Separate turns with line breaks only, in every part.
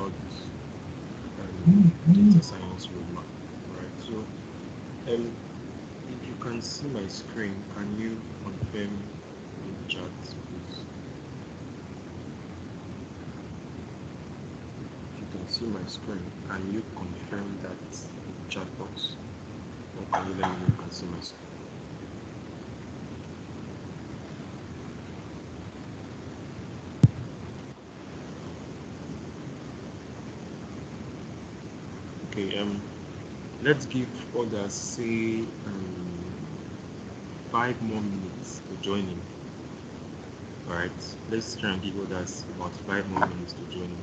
about data science roadmap. Right. So, if you can see my screen, can you confirm in chat, please? If you can see my screen, can you confirm that in chat box, or can you let me know if you can see my screen? Okay, let's give others, say, 5 more minutes to join in. All right, let's try and give others about 5 more minutes to join in.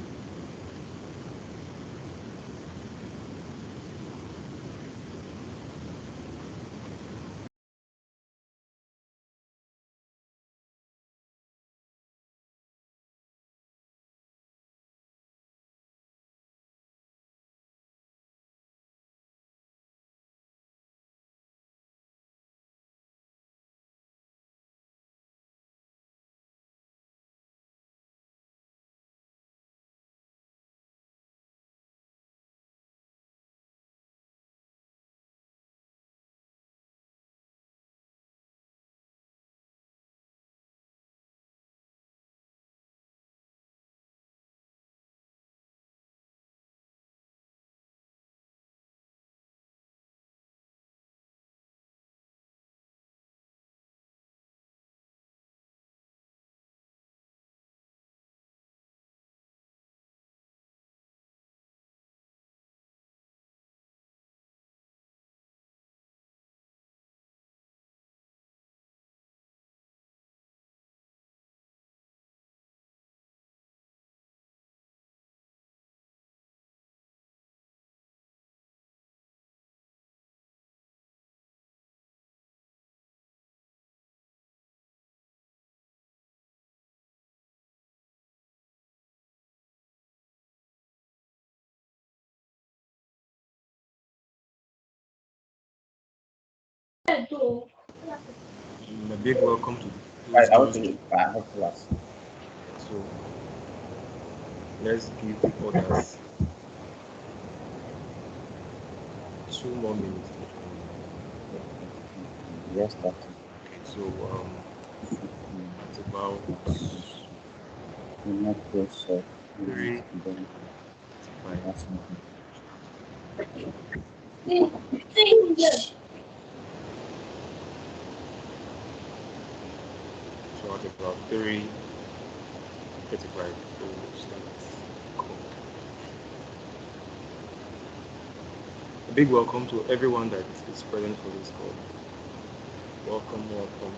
A big welcome to
I,
those
I want
just.
to I have class.
So let's give others 2 more minutes to join in.
Yes, that.
Okay, so it's about
Not close.
3
Then
5.
that's something.
So at about 3:35, we'll start. A big welcome to everyone that is present for this call. Welcome, welcome.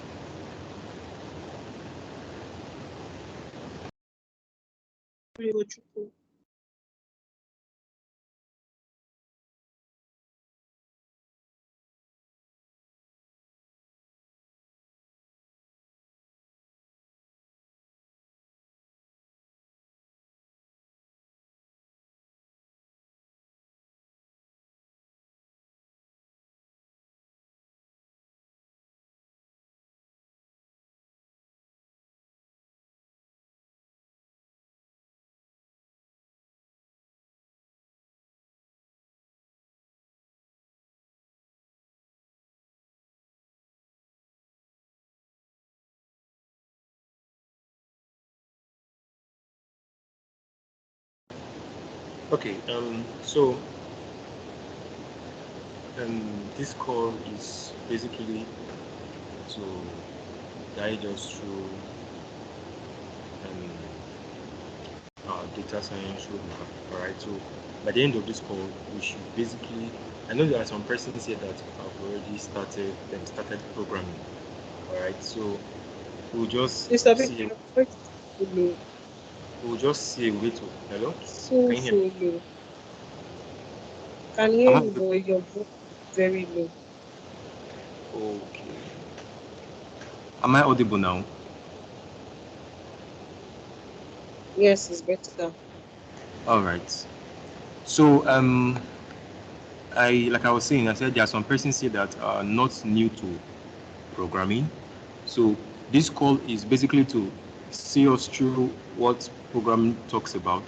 Okay, so this call is basically to guide us through data science roadmap. All right, so by the end of this call, we should basically. I know there are some persons here that have already started programming. All right, so we'll just
Mr.
see.
Victor, your voice is so low.
We'll just see a way to. Hello,
So,
can you hear me?
so low. Can hear
Am I
you, but your voice is very low.
okay? Am I audible now?
Yes, it's better.
All right. So like I was saying, I said there are some persons here that are not new to programming. So this call is basically to see us through what programming talks about,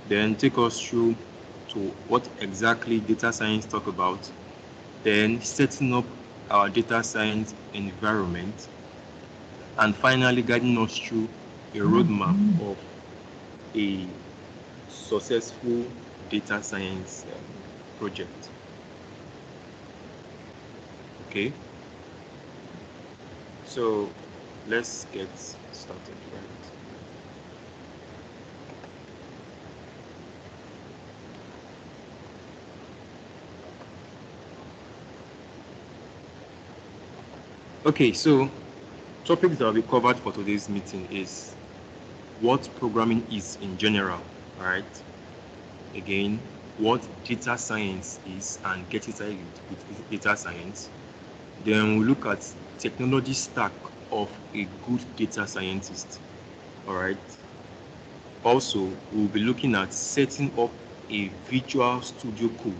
then take us through to what exactly data science talk about, then setting up our data science environment, and finally guiding us through a roadmap of a successful data science project. Okay, so let's get started, right? Okay, so topics that will be covered for today's meeting is what programming is in general, right? Again, what data science is and get it started with data science. Then we look at technology stack of a good data scientist. All right. Also, we'll be looking at setting up a Visual Studio Code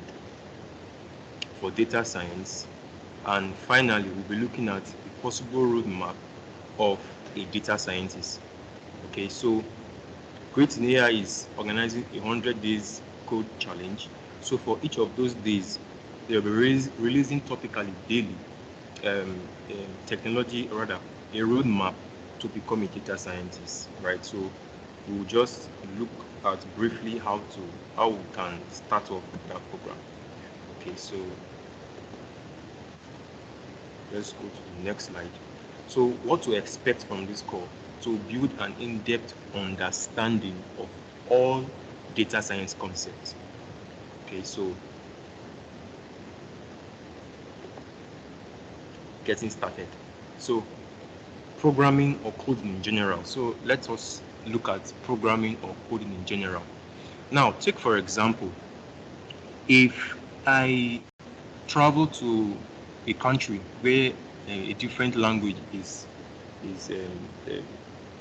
for data science. And finally, we'll be looking at a possible roadmap of a data scientist. Okay, so Creating AI is organizing a 100 days code challenge. So for each of those days, they'll be releasing topically daily technology, or rather a roadmap to become a data scientist, right? So we'll just look at briefly how we can start off that program. Okay, so let's go to the next slide. So what to expect from this call? To build an in-depth understanding of all data science concepts. Okay, so getting started. So programming or coding in general. So let us look at programming or coding in general. Now, take for example, if I travel to a country where a different language is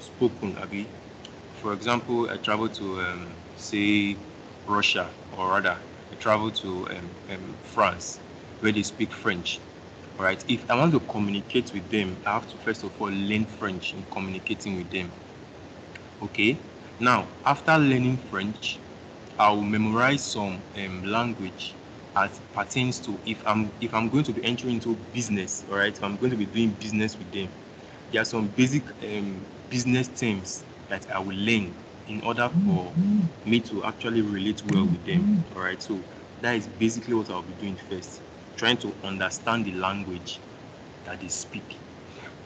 spoken, Abi. For example, I travel to say Russia, or rather, I travel to France, where they speak French. All right. If I want to communicate with them, I have to first of all learn French in communicating with them. Okay. Now, after learning French, I will memorize some language as pertains to if I'm going to be entering into business. All right. If I'm going to be doing business with them, there are some basic business terms that I will learn in order for me to actually relate well with them. All right, so that is basically what I'll be doing first, trying to understand the language that they speak.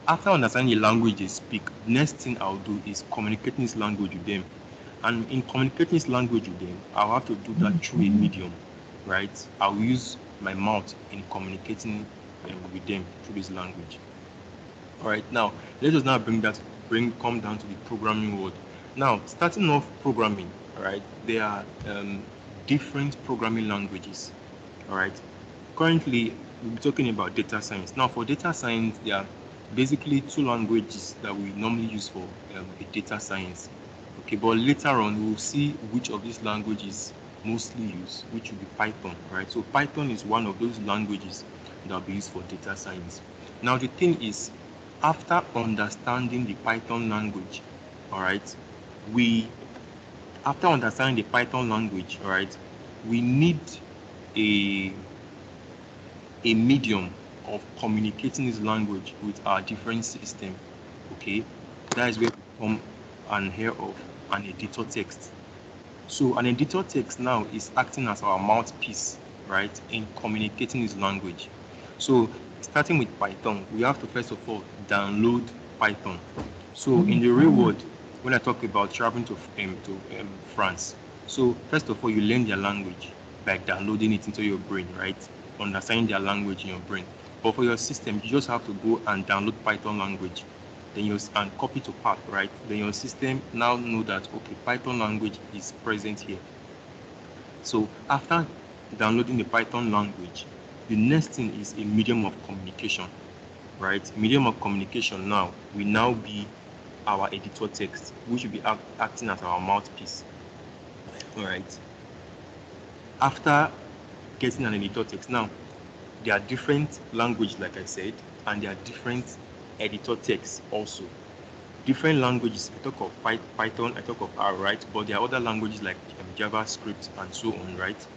After understanding the language they speak, next thing I'll do is communicating this language with them. And in communicating this language with them, I'll have to do that through a medium, right? I'll use my mouth in communicating with them through this language. All right, now let us now come down to the programming world. Now, starting off programming, all right, there are different programming languages. All right, currently we'll be talking about data science. Now, for data science, there are basically two languages that we normally use for a data science. Okay, but later on we'll see which of these languages mostly used, which will be Python. Right, so Python is one of those languages that will be used for data science. Now, the thing is, after understanding the Python language, all right, after understanding the Python language, all right, we need a medium of communicating this language with our different system. Okay, that is where we come and hear of an editor text. So an editor text now is acting as our mouthpiece, right, in communicating this language. So starting with Python, we have to first of all download Python. So in the real world, when I talk about traveling to France, so first of all, you learn their language by downloading it into your brain, right? Understanding their language in your brain. But for your system, you just have to go and download Python language, then and copy to path, right? Then your system now know that, okay, Python language is present here. So after downloading the Python language, the next thing is a medium of communication, right? Medium of communication now will now be our editor text, which will be acting as our mouthpiece. All right. After getting an editor text, now there are different languages, like I said, and there are different editor texts also. different languages. I talk of Python, I talk of R, right? But there are other languages like JavaScript and so on, right?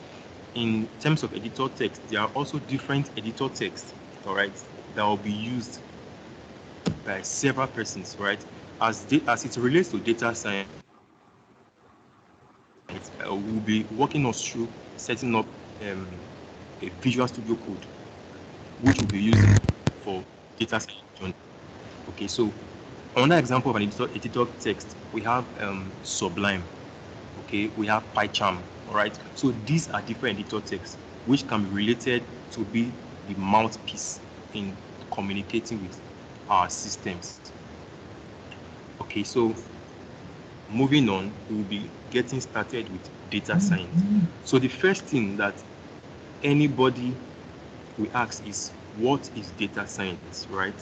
In terms of editor text, there are also different editor texts, all right, that will be used by several persons, right? As it relates to data science, we'll be walking us through setting up a Visual Studio Code, which we'll be using for data science. Okay, so another example of an editor text, we have Sublime. Okay, we have PyCharm. All right, so these are different editor texts which can be related to be the mouthpiece in communicating with our systems. Okay, so moving on, we will be getting started with data science. So the first thing that anybody will ask is, what is data science, right?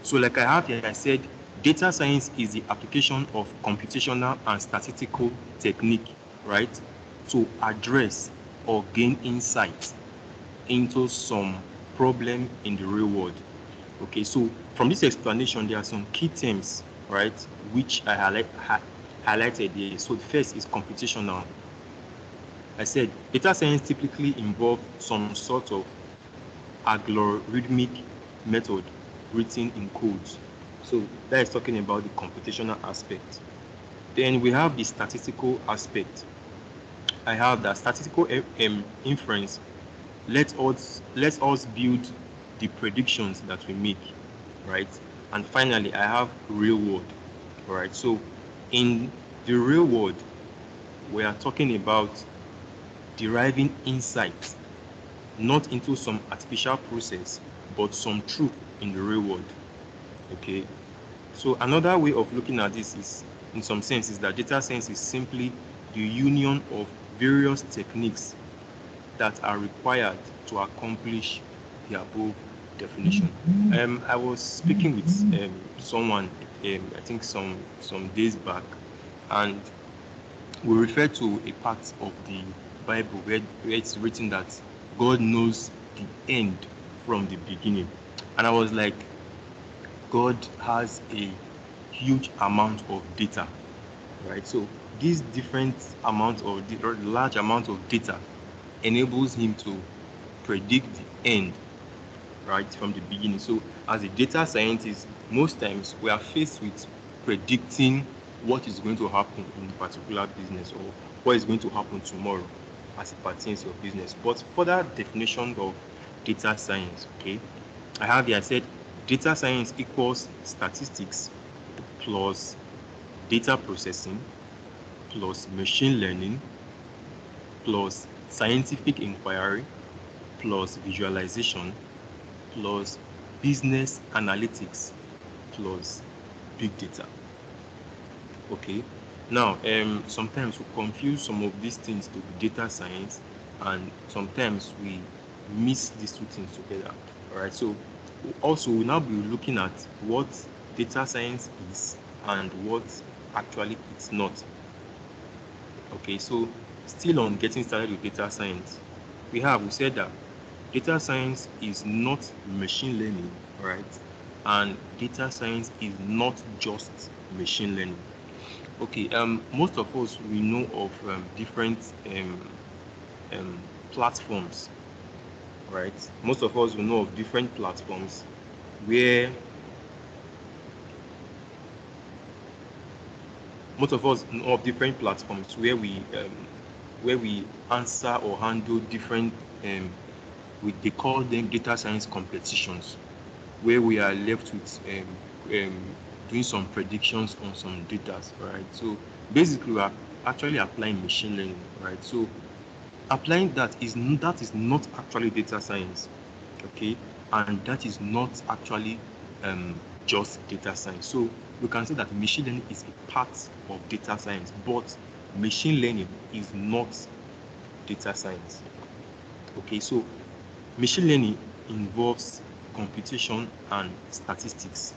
So like I have here, I said, data science is the application of computational and statistical technique, right, to address or gain insight into some problem in the real world. Okay, so from this explanation, there are some key terms, right, which I highlighted here. So the first is computational. I said data science typically involves some sort of algorithmic method written in codes. So that is talking about the computational aspect. Then we have the statistical aspect. I have that statistical inference let us build the predictions that we make, right? And finally, I have real world, right? So in the real world, we are talking about deriving insights, not into some artificial process, but some truth in the real world. Okay. So another way of looking at this is, in some sense, is that data science is simply the union of various techniques that are required to accomplish the above definition. I was speaking with someone, I think some days back, and we referred to a part of the Bible where it's written that God knows the end from the beginning. And I was like, God has a huge amount of data, right? So this different amount of large amount of data enables him to predict the end, right, from the beginning. So as a data scientist, most times we are faced with predicting what is going to happen in a particular business or what is going to happen tomorrow as it pertains to your business. But further definition of data science, okay, I have here, I said data science equals statistics plus data processing plus machine learning plus scientific inquiry plus visualization plus business analytics plus big data. Okay, now sometimes we confuse some of these things to be data science, and sometimes we mix these two things together. All right, so also we'll now be looking at what data science is and what actually it's not. Okay, so still on getting started with data science, we said that data science is not machine learning, right? And data science is not just machine learning. Okay, most of us, we know of different platforms, right? Most of us will know of different platforms where we answer or handle different they call them data science competitions, where we are left with doing some predictions on some data, right? So basically we are actually applying machine learning, right? So applying that is not actually data science, okay, and that is not actually just data science. So we can say that machine learning is a part of data science, but machine learning is not data science. Okay, so machine learning involves computation and statistics.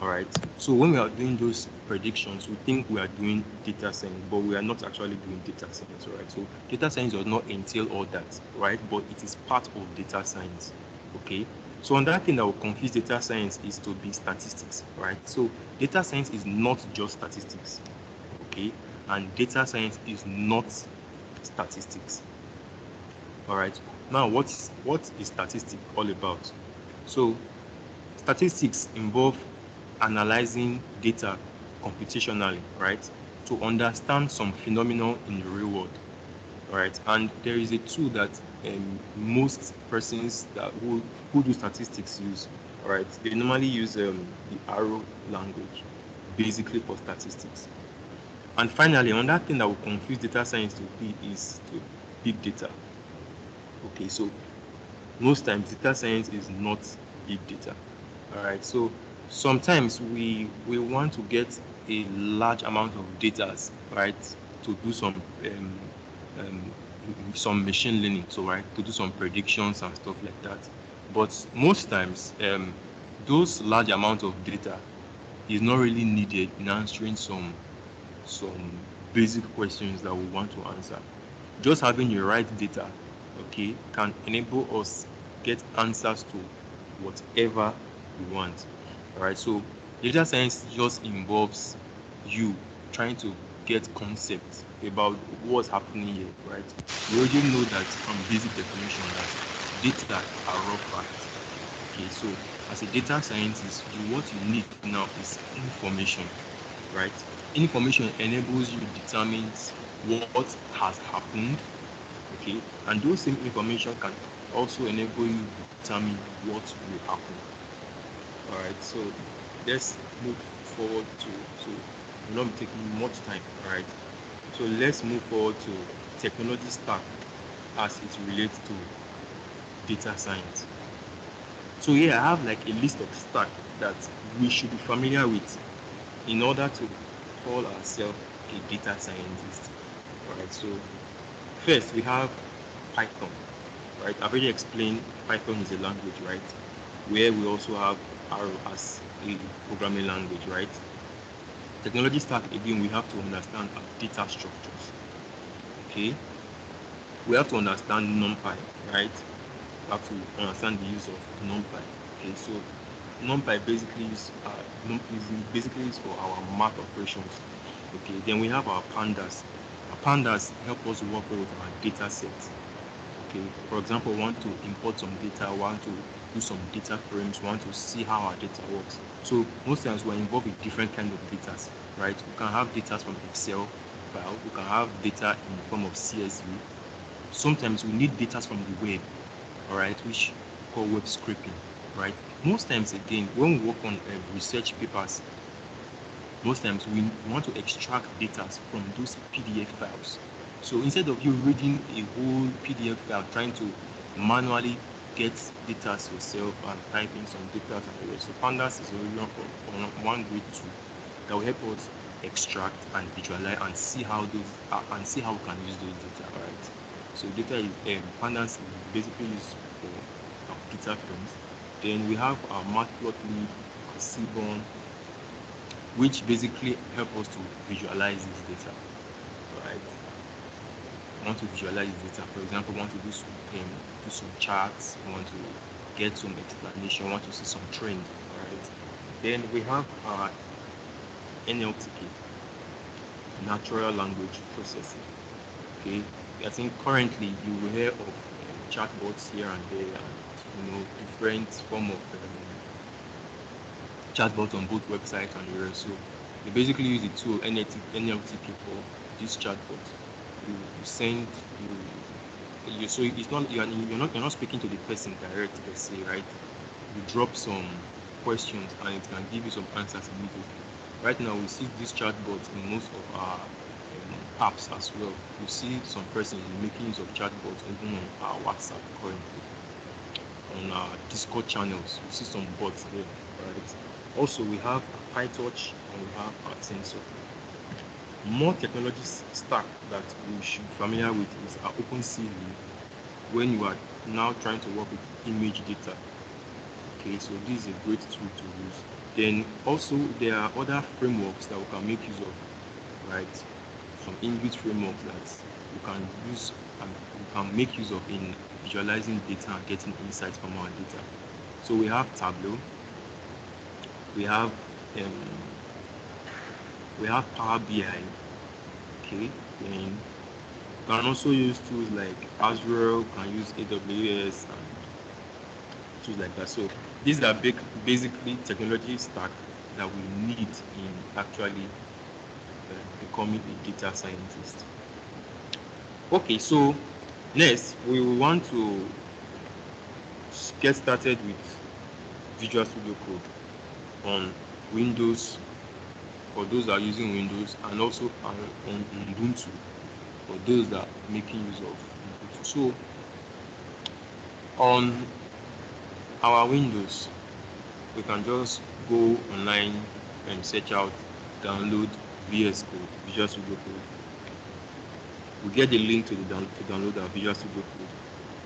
All right, so when we are doing those predictions, we think we are doing data science, but we are not actually doing data science. All right, so data science does not entail all that, right? But it is part of data science. Okay, So another thing that will confuse data science is to be statistics, right? So data science is not just statistics, okay? And data science is not statistics. All right. Now, what is statistics all about? So statistics involve analyzing data computationally, right, to understand some phenomenon in the real world, right? And there is a tool that most persons who do statistics use, right? They normally use the Arrow language, basically for statistics. And finally, another thing that will confuse data science to be is to big data. Okay, so most times data science is not big data. All right, so sometimes we want to get a large amount of data, right, to do um, some machine learning, so right, to do some predictions and stuff like that. But most times those large amount of data is not really needed in answering some basic questions that we want to answer. Just having the right data, okay, can enable us get answers to whatever we want. All right, so data science just involves you trying to get concepts about what's happening here, right? We already know that from basic definition that data are raw facts. Okay, so as a data scientist, what you need now is information, right? Information enables you to determine what has happened, okay, and those same information can also enable you to determine what will happen. All right, so let's move forward to, so will not be taking much time. All right, so let's move forward to technology stack as it relates to data science. So here I have like a list of stack that we should be familiar with in order to call ourselves a data scientist. All right, so first we have Python, right? I've already explained Python is a language, right? Where we also have R as a programming language, right? Technology stack, again, we have to understand our data structures, okay? We have to understand NumPy, right? We have to understand the use of NumPy, okay? So NumPy basically is basically is for our math operations, okay? Then we have our pandas. Our pandas help us work with our data sets. Okay, for example, want to import some data, want to do some data frames, want to see how our data works. So most times we're involved with different kind of data, right? We can have data from Excel file, we can have data in the form of CSV. Sometimes we need data from the web, all right, which we call web scraping, right? Most times again, when we work on research papers, most times we want to extract data from those PDF files. So instead of you reading a whole PDF file, trying to manually get data yourself and type in some data and the rest. So Pandas is one great tool that will help us extract and visualize and see how those and see how we can use those data. All right. So data is Pandas is basically used for data frames. Then we have our Matplotlib, Seaborn, which basically help us to visualize this data, right? Want to visualize data, for example, want to do some charts, want to get some explanation, want to see some trend, right? Then we have our NLTK, natural language processing. Okay, I think currently you will hear of chatbots here and there, and different form of chatbot on both websites and the rest. So they basically use the tool NLTK for this chatbot. You send you so it's not you're not speaking to the person directly per se, right? You drop some questions and it can give you some answers immediately. Right now we see this chatbot in most of our apps as well. You see some persons making use of chatbots even on our WhatsApp currently, on our Discord channels. You see some bots there, right? Also, we have PyTorch and we have our Tensor. More technology stack that we should be familiar with is our OpenCV when you are now trying to work with image data. Okay, so this is a great tool to use. Then also there are other frameworks that we can make use of, right? Some inbuilt frameworks that we can use and we can make use of in visualizing data and getting insights from our data. So we have Tableau, we have um, Power BI. Okay, then you can also use tools like Azure, you can use AWS and tools like that. So these are basically technology stack that we need in actually becoming a data scientist. Okay, so next we will want to get started with Visual Studio Code on Windows for those that are using Windows, and also on Ubuntu for those that are making use of Ubuntu. So on our Windows, we can just go online and search out download VS Code, Visual Studio Code. We get the link to download our Visual Studio Code.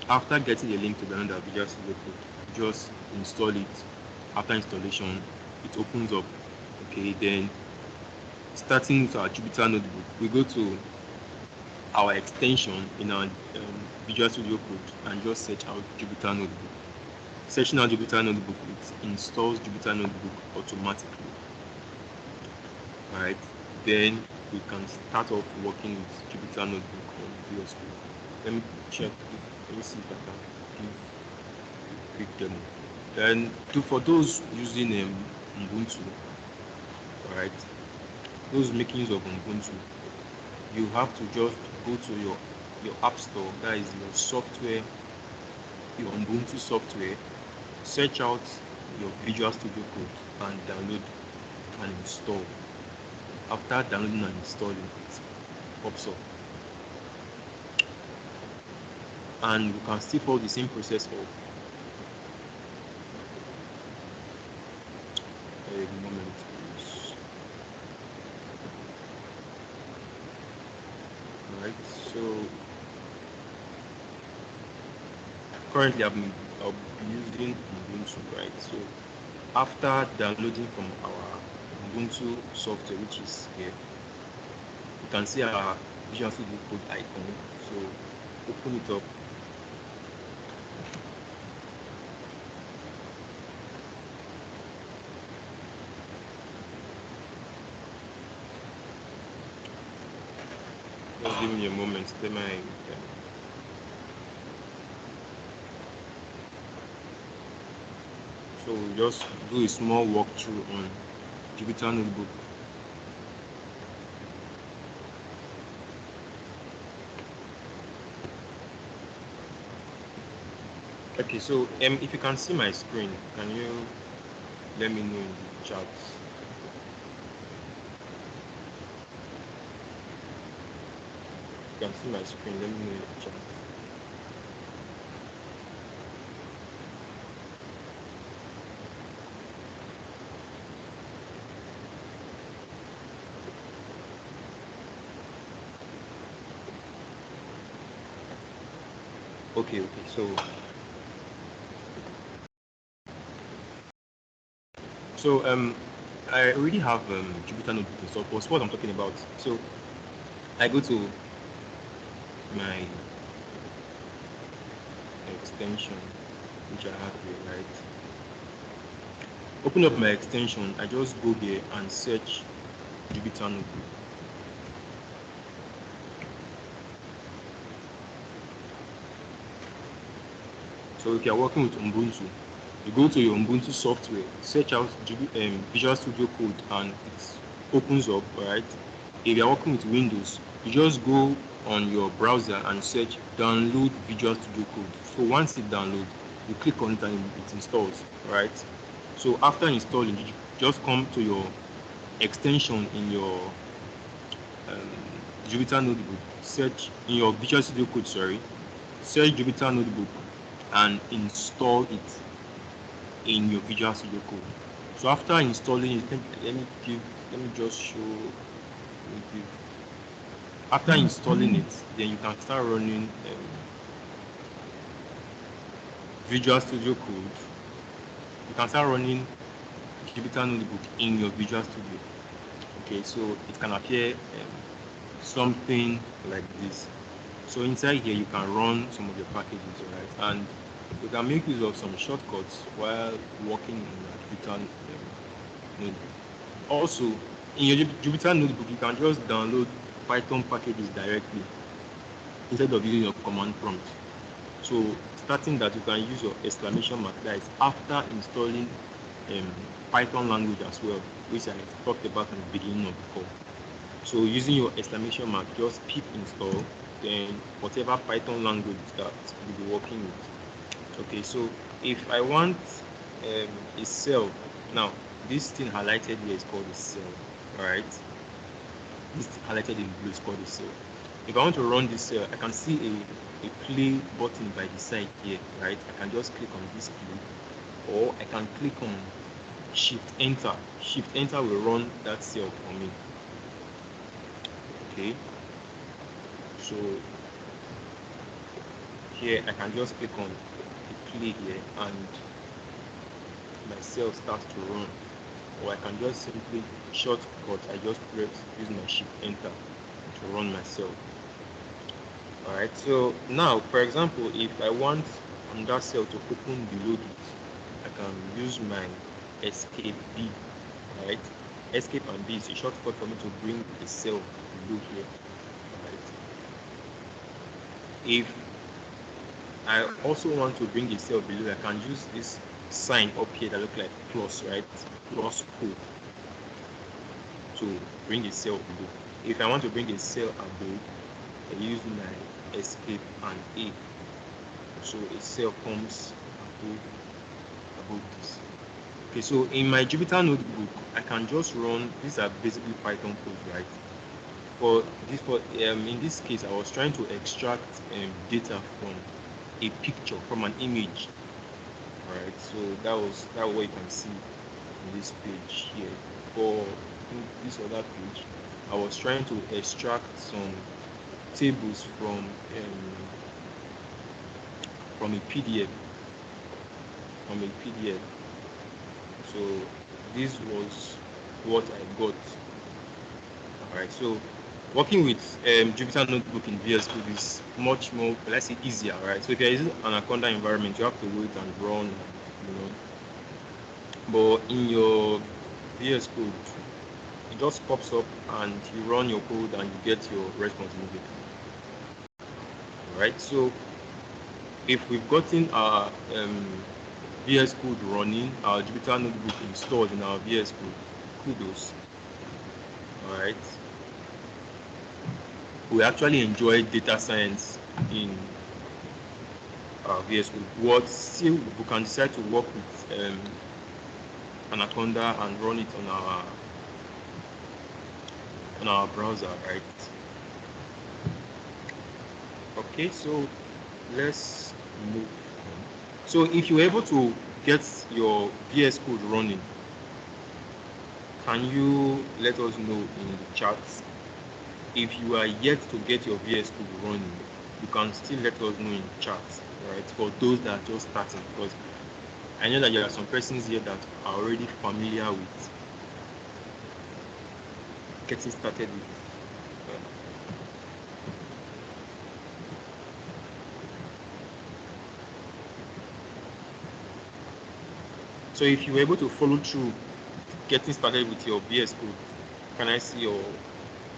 After getting the link to download our Visual Studio Code, just install it. After installation, it opens up. Okay, then starting with our Jupyter Notebook, we go to our extension in our Visual Studio Code and just search out Jupyter Notebook. Searching out Jupyter Notebook, it installs Jupyter Notebook automatically. Alright, then we can start off working with Jupyter Notebook on VS Code. Let me check. Let me see if I can give a quick demo. Then for those using Ubuntu, alright, those making use of Ubuntu, you have to just go to your app store, that is your software, your Ubuntu software, search out your Visual Studio Code and download and install. After downloading and installing, it pops up. And you can still follow the same process of a moment, please. Alright, so currently I'll be using Ubuntu, right? So after downloading from our Ubuntu software, which is here, you can see our Visual Studio Code icon. So open it up. Just give me a moment. Let me so we'll just do a small walkthrough on Jupyter Notebook. Okay, so if you can see my screen, can you let me know in the chat? If you can see my screen, let me know in the chat. Okay, so I already have Jupyter Notebook installed. What's what I'm talking about? So I go to my extension, which I have here, right? Open up my extension. I just go here and search Jupyter Notebook. So if you're working with Ubuntu, you go to your Ubuntu software, search out Visual Studio Code, and it opens up, right? If you're working with Windows, you just go on your browser and search download Visual Studio Code. So once it downloads, you click on it and it installs, right? So after installing, you just come to your extension in your Jupyter Notebook, search in your Visual Studio Code, search Jupyter Notebook and install it in your Visual Studio Code. So after installing it, let me just show. After installing it, then you can start running Visual Studio Code. You can start running Jupyter Notebook in your Visual Studio. Okay, so it can appear something like this. So inside here, you can run some of your packages, right? And You can make use of some shortcuts while working in a Jupyter notebook. Also, in your Jupyter notebook, you can just download Python packages directly instead of using your command prompt. So, starting that, you can use your exclamation mark, that is after installing Python language as well, which I talked about in the beginning of the call. So, using your exclamation mark, just pip install, then whatever Python language that you'll be working with. Okay, so if I want a cell, now this thing highlighted here is called a cell, all right? This highlighted in blue is called a cell. If I want to run this cell, I can see a play button by the side here, right? I can just click on this play, or I can click on shift enter. Shift enter will run that cell for me. Okay, so here I can just click on the play here and my cell starts to run, or I can just simply shortcut. I just press use my shift enter to run my cell. All right, so now for example, if I want on that cell to open below it, I can use my escape B. All right, escape and B is a shortcut for me to bring the cell below here. All right, if I also want to bring the cell below, I can use this sign up here that look like plus, right? Plus O to bring the cell below. If I want to bring the cell above, I use my escape and A. So a cell comes above this. Okay, so in my Jupyter notebook, I can just run, these are basically Python code, right? In this case, I was trying to extract data from a picture, from an image. All right, so that was what you can see in this page here. For this other page, I was trying to extract some tables from a PDF. So this was what I got. All right, so working with Jupyter Notebook in VS Code is much more, let's say, easier, right? So if you're using Anaconda environment, you have to wait and run, But in your VS Code, it just pops up and you run your code and you get your response immediately. All right, so if we've gotten our VS Code running, our Jupyter Notebook installed in our VS Code, kudos. All right. We actually enjoy data science in our VS Code. What still we can decide to work with Anaconda and run it on our browser, right? Okay, so let's move on. So if you're able to get your VS Code running, can you let us know in the chat? If you are yet to get your VS Code running, you can still let us know in the chat, right? For those that are just starting, because I know that there are some persons here that are already familiar with getting started with. So if you're able to follow through getting started with your VS Code, can I see your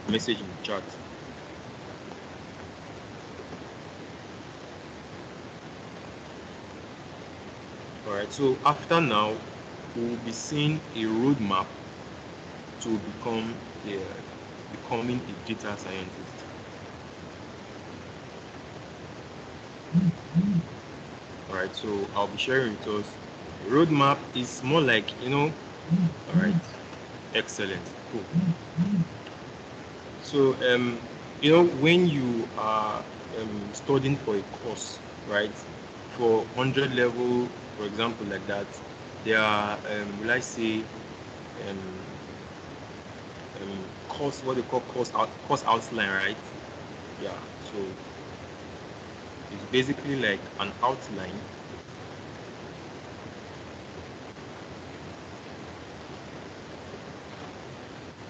message in the chat? All right, so after now, we'll be seeing a roadmap to becoming a data scientist. All right, so I'll be sharing with us. Roadmap is more like, all right, excellent, cool. So, when you are studying for a course, right, for 100 level, for example, like that, there are, will I say, course, what they call course outline, right? Yeah, so it's basically like an outline.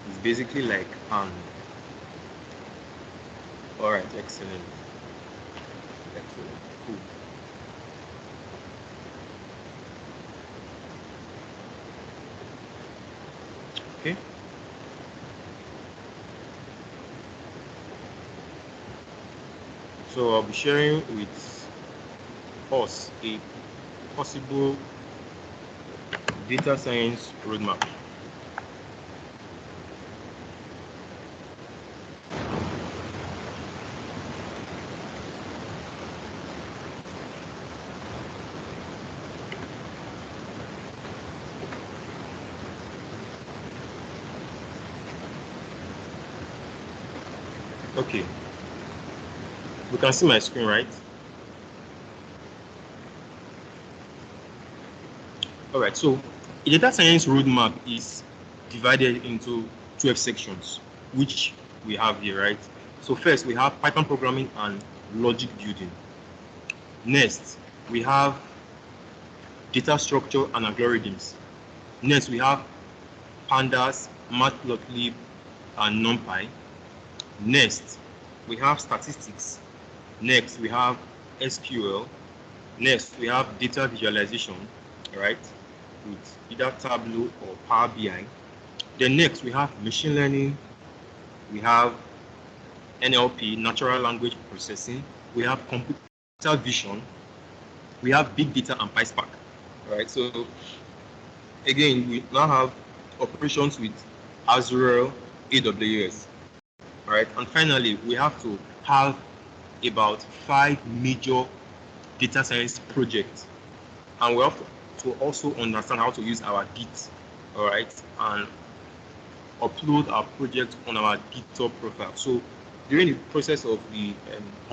It's basically like an, all right, excellent, cool. Okay. So I'll be sharing with us a possible data science roadmap. Okay, you can see my screen, right? All right, so a data science roadmap is divided into 12 sections, which we have here, right? So first, we have Python programming and logic building. Next, we have data structure and algorithms. Next, we have pandas, matplotlib, and numpy. Next, we have statistics. Next, we have SQL. Next, we have data visualization, right, with either Tableau or Power BI. Then next, we have machine learning. We have NLP, natural language processing. We have computer vision. We have big data and PySpark, right? So again, we now have operations with Azure, AWS, right? And finally, we have to have about 5 major data science projects, and we have to also understand how to use our Git, all right, and upload our project on our GitHub profile. So during the process of the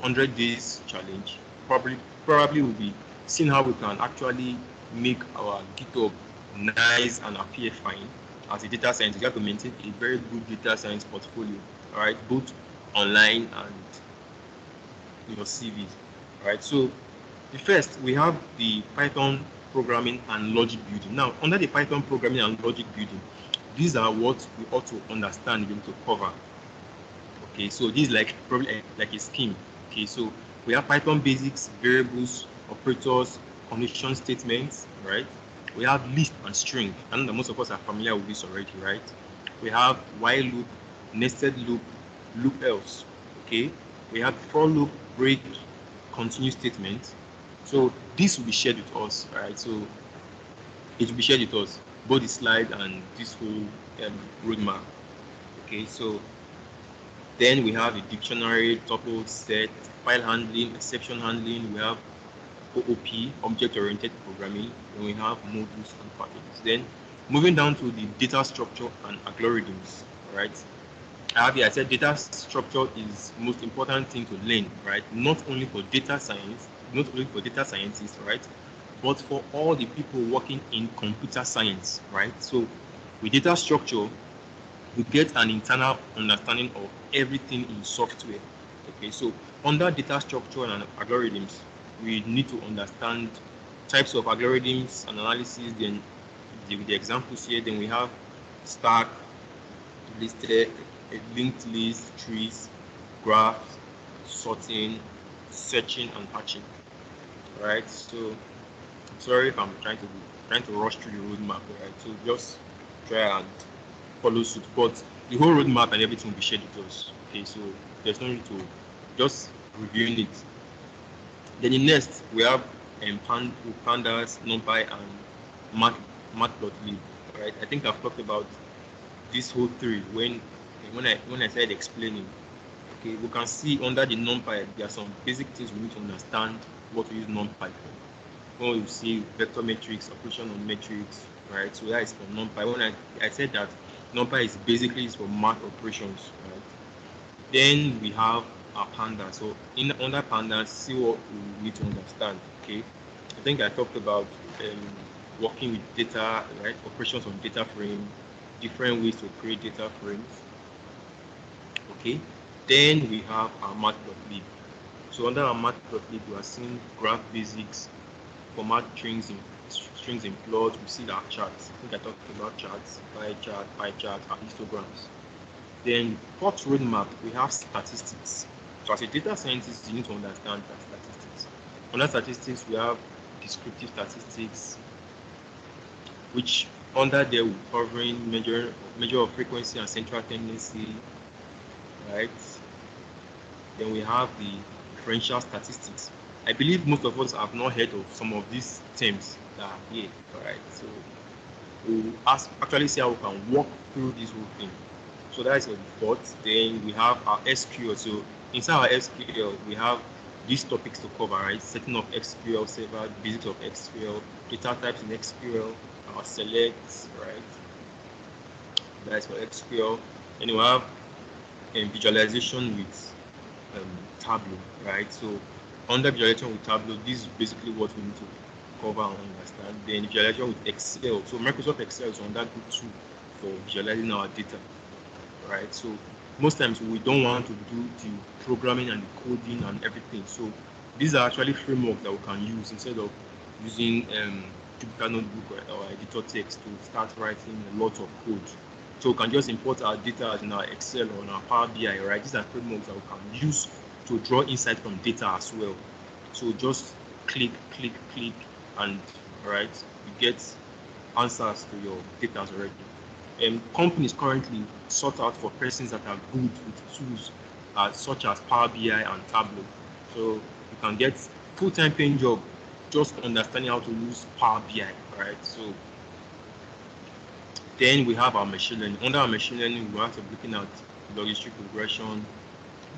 100 days challenge, probably we'll be seeing how we can actually make our GitHub nice and appear fine. As a data scientist, you have to maintain a very good data science portfolio, all right, both online and your CVs, all right. So the first, we have the Python programming and logic building. Now, under the Python programming and logic building, these are what we ought to understand, be able to cover. Okay, so this is like probably like a scheme. Okay, so we have Python basics, variables, operators, condition statements, right? We have list and string. I know that most of us are familiar with this already, right? We have while loop, nested loop, loop else. Okay, we have for loop, break, continue statement. So this will be shared with us, right? So it will be shared with us, both the slide and this whole roadmap. Okay, so then we have a dictionary, tuple, set, file handling, exception handling. We have OOP, object-oriented programming. And we have modules and patterns. Then moving down to the data structure and algorithms, right? I said data structure is most important thing to learn, right? Not only for data science, not only for data scientists, right? But for all the people working in computer science, right? So with data structure, we get an internal understanding of everything in software. Okay, so under data structure and algorithms, we need to understand types of algorithms and analysis. Then the examples here, then we have stack, listed, linked list, trees, graphs, sorting, searching, and hatching. Right. So sorry if I'm trying to rush through the roadmap, right? So just try and follow suit. But the whole roadmap and everything will be shared with us. Okay, so there's no need to just reviewing it. Then the next we have pandas, numpy, and matplotlib. Right? I think I've talked about these whole three when I started explaining. Okay, we can see under the numpy there are some basic things we need to understand what we use numpy for. When you see vector matrix, operation on matrix, right? So that is for numpy. When I said that numpy is basically for math operations, right? Then we have our pandas. So under pandas, see what we need to understand. Okay, I think I talked about working with data, right? Operations on data frame, different ways to create data frames. Okay, then we have our matplotlib. So under our matplotlib, we are seeing graph basics, format strings in plot. We see our charts. I think I talked about charts, pie chart, and histograms. Then fourth roadmap, we have statistics. So as a data scientist, you need to understand that statistics. Under statistics, we have descriptive statistics, which Under there, we're covering measure of frequency and central tendency, right? Then we have the differential statistics. I believe most of us have not heard of some of these terms that are here, all right? So we'll actually see how we can walk through this whole thing. So that is your default. Then we have our SQL. So inside our SQL, we have these topics to cover, right? Setting up SQL server, basics of SQL, data types in SQL, our selects, right? That's for SQL. And we have visualization with Tableau, right? So under visualization with Tableau, this is basically what we need to cover and understand. Then visualization with Excel. So Microsoft Excel is another good tool for visualizing our data, right? So most times we don't want to do the programming and the coding and everything. So these are actually frameworks that we can use instead of using Jupyter Notebook or editor text to start writing a lot of code. So we can just import our data in our Excel or in our Power BI, right? These are frameworks that we can use to draw insight from data as well. So just click, click, click, and right, you get answers to your data already. Companies currently sought out for persons that are good with tools such as Power BI and Tableau. So you can get full-time paying job just understanding how to use Power BI, right? So then we have our machine learning. Under our machine learning, we have to be looking at logistic regression,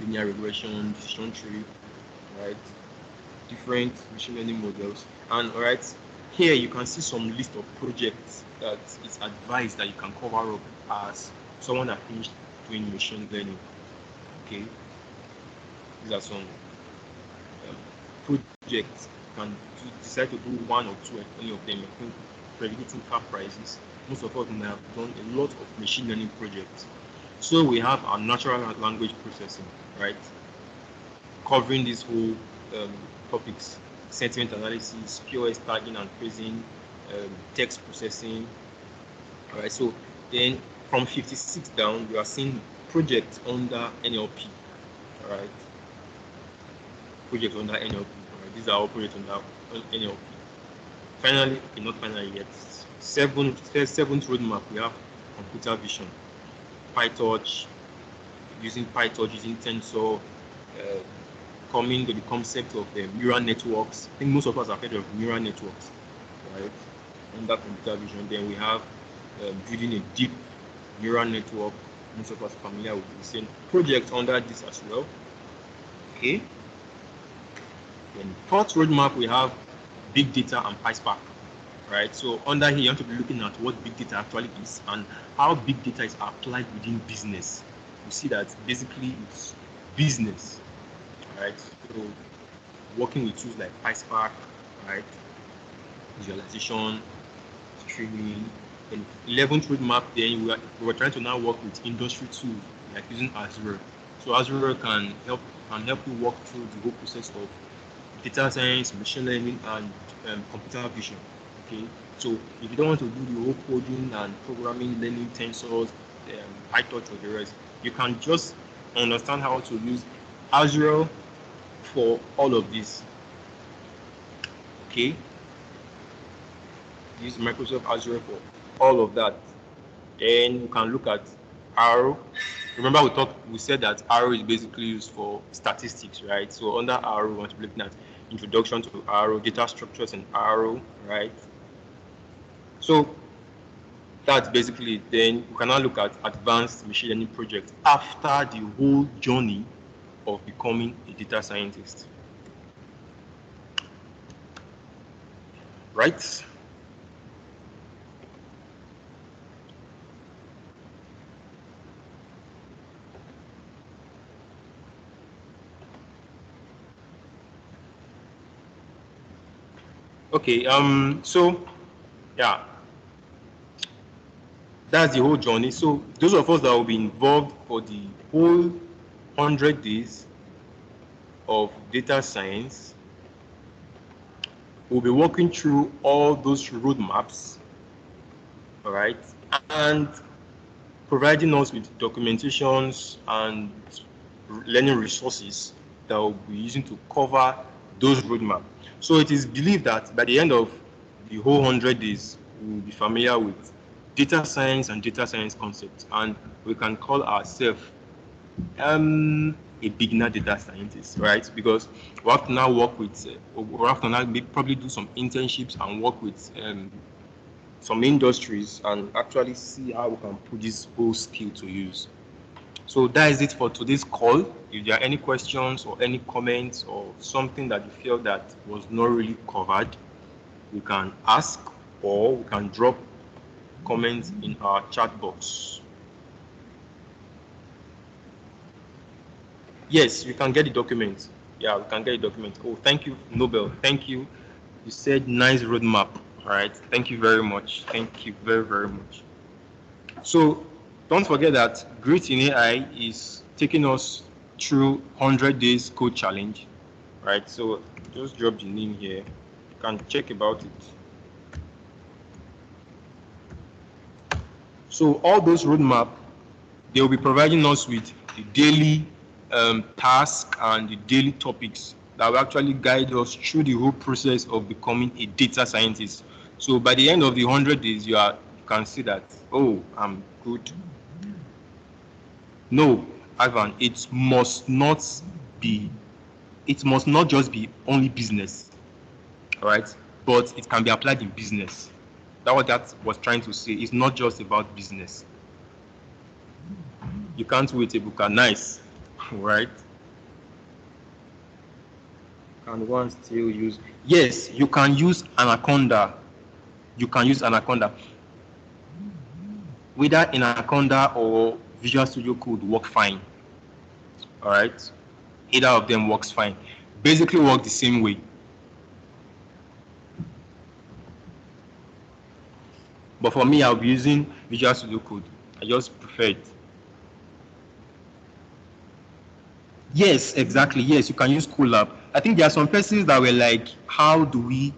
linear regression, decision tree, right? Different machine learning models. And all right, here you can see some list of projects that it's advised that you can cover up as someone that finished doing machine learning. Okay, these are some projects. You can decide to do one or two, any of them. I think predicting car prices. Most of us have done a lot of machine learning projects. So we have our natural language processing, right? Covering these whole topics: sentiment analysis, POS tagging and phrasing, text processing. All right. So then from 56 down, we are seeing projects under NLP. All right. Projects under NLP. All right. These are all projects under NLP. Finally, okay, not finally yet. Seventh roadmap, we have computer vision, PyTorch, using Tensor, coming to the concept of neural networks. I think most of us have heard of neural networks, right? Under computer vision, then we have building a deep neural network. Most of us are familiar with the same project under this as well. Okay. Then fourth roadmap, we have big data and PySpark. Right, so under here you have to be looking at what big data actually is and how big data is applied within business. You see that basically it's business, right? So working with tools like PySpark, right? Visualization, streaming. And 11th roadmap, then we were trying to now work with industry tools like using Azure. So Azure can help you walk through the whole process of data science, machine learning, and computer vision. Okay, so if you don't want to do the whole coding and programming, learning tensors, PyTorch or the rest, you can just understand how to use Azure for all of this. Okay, use Microsoft Azure for all of that. Then you can look at R. Remember we said that R is basically used for statistics, right? So under R, we want to be looking at introduction to R, data structures in R, right? So that's basically it. Then we can now look at advanced machine learning projects after the whole journey of becoming a data scientist. Right? Okay, so yeah, that's the whole journey. So those of us that will be involved for the whole 100 days of data science will be walking through all those roadmaps, all right, and providing us with documentations and learning resources that we'll be using to cover those roadmaps. So it is believed that by the end of the whole 100 days, we'll be familiar with data science and data science concepts, and we can call ourselves a beginner data scientist, right? Because we have to now work with, we have to now probably do some internships and work with some industries and actually see how we can put this whole skill to use. So that is it for today's call. If there are any questions or any comments or something that you feel that was not really covered, you can ask or we can drop comments in our chat box. Yes, we can get the document. Yeah, we can get the document. Oh, thank you, Nobel. Thank you. You said nice roadmap. All right. Thank you very much. Thank you very, very much. So don't forget that Grit in AI is taking us through 100 days code challenge. Right. So just drop the name here. You can check about it. So all those roadmap, they will be providing us with the daily task and the daily topics that will actually guide us through the whole process of becoming a data scientist. So by the end of the 100 days, you can see that, oh, I'm good. No, Ivan, it must not just be only business, all right? But it can be applied in business. That's what that was trying to say. It's not just about business. You can't wait, Ebuka. Nice, right? Can one still use? Yes, you can use Anaconda. You can use Anaconda. Whether in Anaconda or Visual Studio Code work fine. All right, either of them works fine. Basically, work the same way. But for me, I'll be using Visual Studio Code. I just prefer it. Yes, exactly. Yes, you can use Colab. I think there are some persons that were like, how do we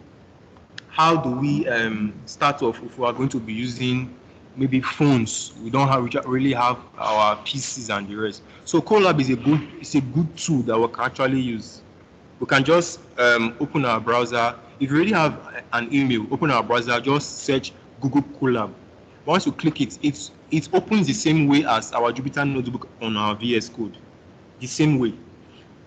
start off if we are going to be using maybe phones? We really have our PCs and the rest. So Colab is a good tool that we can actually use. We can just open our browser. If you already have an email, open our browser, just search Google Colab. Once you click it, it opens the same way as our Jupyter Notebook on our VS Code. The same way.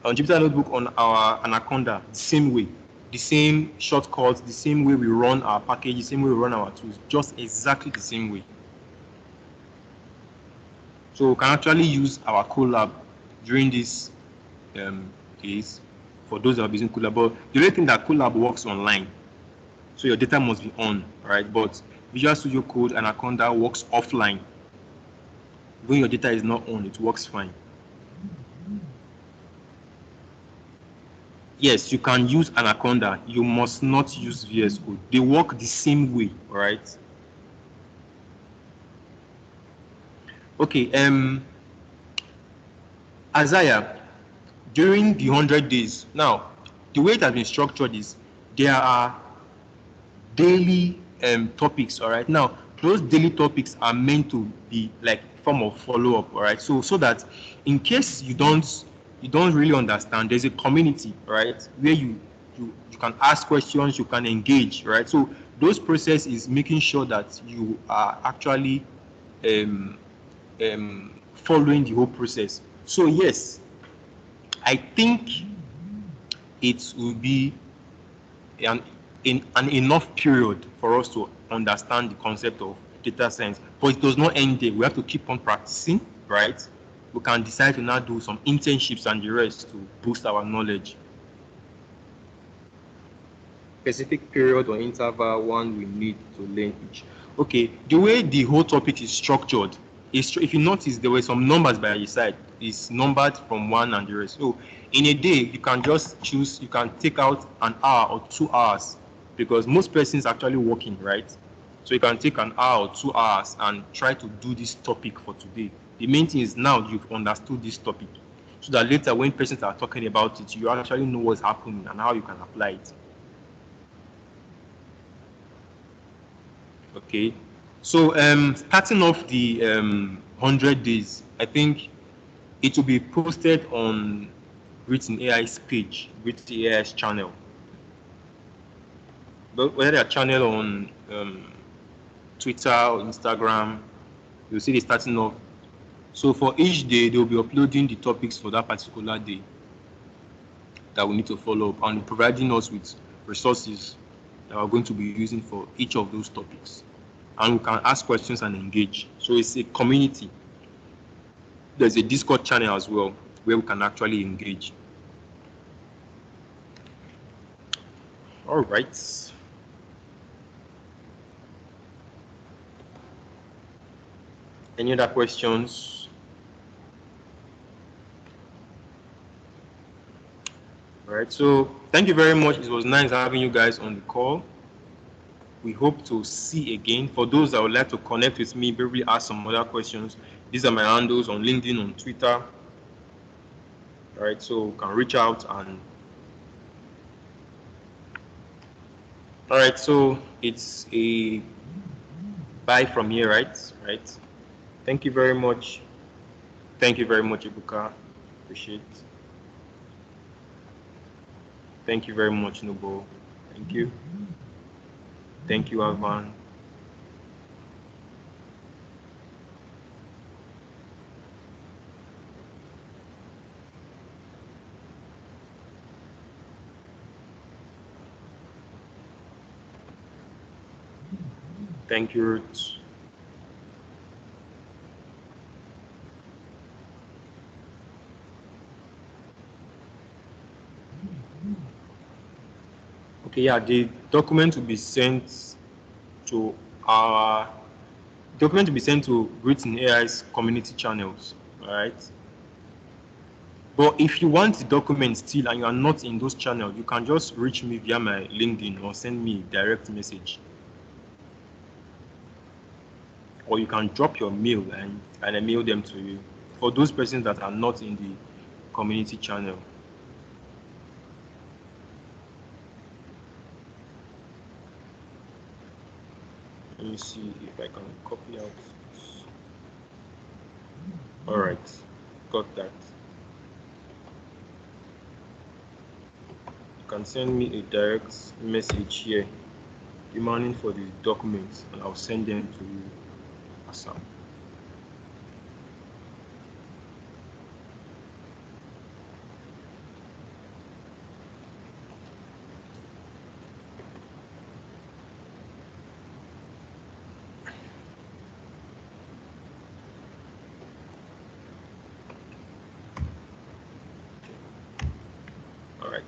On Jupyter Notebook on our Anaconda, the same way. The same shortcuts, the same way we run our package, the same way we run our tools, just exactly the same way. So we can actually use our Colab during this case for those that are using Colab. But the only thing that Colab works online, so your data must be on, right? But Visual Studio Code and Anaconda works offline. When your data is not on, it works fine. Yes, you can use Anaconda. You must not use VS Code. They work the same way, right? Okay. Isaiah, during the 100 days, now the way it has been structured is there are daily topics. All right. Now those daily topics are meant to be like form of follow-up. All right. So that in case you don't really understand, there's a community, right, where you can ask questions, you can engage, right? So those process is making sure that you are actually following the whole process. So yes, I think it will be an enough period for us to understand the concept of data science, but it does not end there. We have to keep on practicing, right? We can decide to now do some internships and the rest to boost our knowledge. Specific period or interval one we need to learn each. Okay, the way the whole topic is structured is, if you notice, there were some numbers by your side. It's numbered from 1 and the rest. So in a day, you can just choose, you can take out an hour or 2 hours, because most persons are actually working, right? So you can take an hour or 2 hours and try to do this topic for today. The main thing is now you've understood this topic, so that later when persons are talking about it, you actually know what's happening and how you can apply it. Okay, so starting off the 100 days, I think it will be posted on Written AI's page, Written AI's channel. But whether their channel on Twitter or Instagram. You'll see the starting off. So for each day, they'll be uploading the topics for that particular day that we need to follow up, and providing us with resources that we're going to be using for each of those topics. And we can ask questions and engage. So it's a community. There's a Discord channel as well where we can actually engage. All right. Any other questions? All right. So thank you very much. It was nice having you guys on the call. We hope to see again. For those that would like to connect with me, probably ask some other questions, these are my handles on LinkedIn, on Twitter. All right, so you can reach out. And all right, so it's a bye from here, right? Right. Thank you very much. Thank you very much, Ibuka. Appreciate it. Thank you very much, Noble. Thank you. Thank you, Alvan. Thank you, Ruth. Okay, yeah, the document will be sent to our Written AI's community channels. All right. But if you want the document still and you are not in those channels, you can just reach me via my LinkedIn or send me a direct message. Or you can drop your mail and I mail them to you. For those persons that are not in the community channel. Let me see if I can copy out. All right, got that. You can send me a direct message here demanding for the documents and I'll send them to you ASAP. All right.